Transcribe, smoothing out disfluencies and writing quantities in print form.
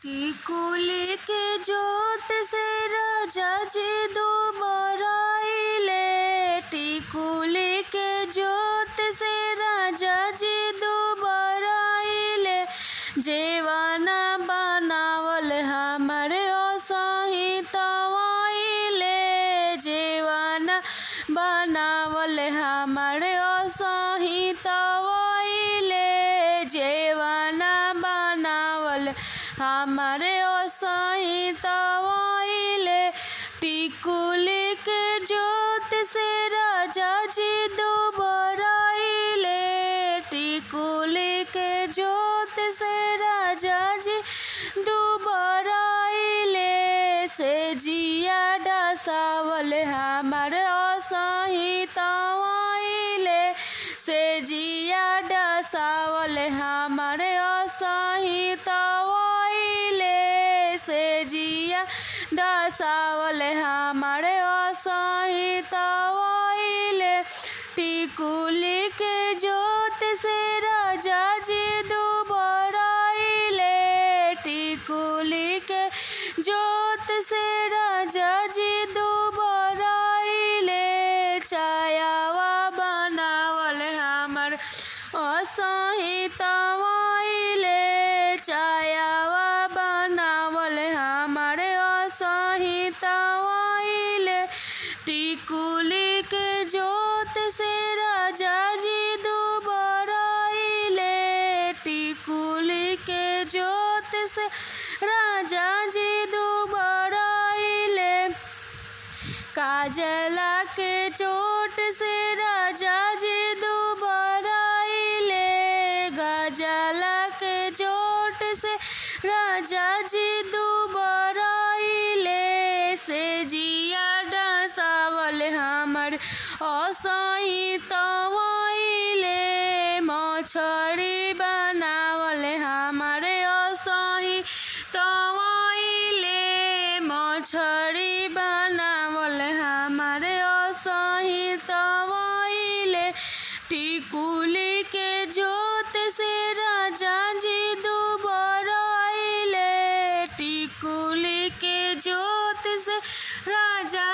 टिकुली के जोत से राजा जी दुबराइले। टिकुली के जोत से राजा जी दुबराइले। जेवाना बनावल हमर ओसाही तवाइले। जेवाना बनावल हमर ओसाही तवाइले। जेवाना बनावल हमारे ओसाही तवाइले। टिकुली के जोत से राजा जी दुबराइले। टिकुली के जोत से राजा जी दुबराइले। से जिया डसावल हमार ओसाही तवाइले। से जिया डसावल हमार ओसाही तवाइले। से जिया डसावल हमार ओसाही तवाइले। टिकुली के जोत से राजा जी दुबराइले। टिकुली के जोत से राजा जी दुबराइले। चायावा बनावल हमर ओसाही तवाइले। चायावा बनावल हमर ओसाही तवाइले। टिकुली के जोत से राजा जी दुबराइले। टिकुली के जोत से राजा जी दुबराइले। काजला के चोट से राजा जी दुबराइले। गजला के चोट से राजा जी दुबराइले। से जिया डसावल हमर ओसाही तवाइले। मछरी बनावल हमर ओसाही तवाइले। मछरी बनावल हमर ओसाही तवाइले। टिकुली के जोत से राजा जी दुबराइले। टिकुली के जोत से राजा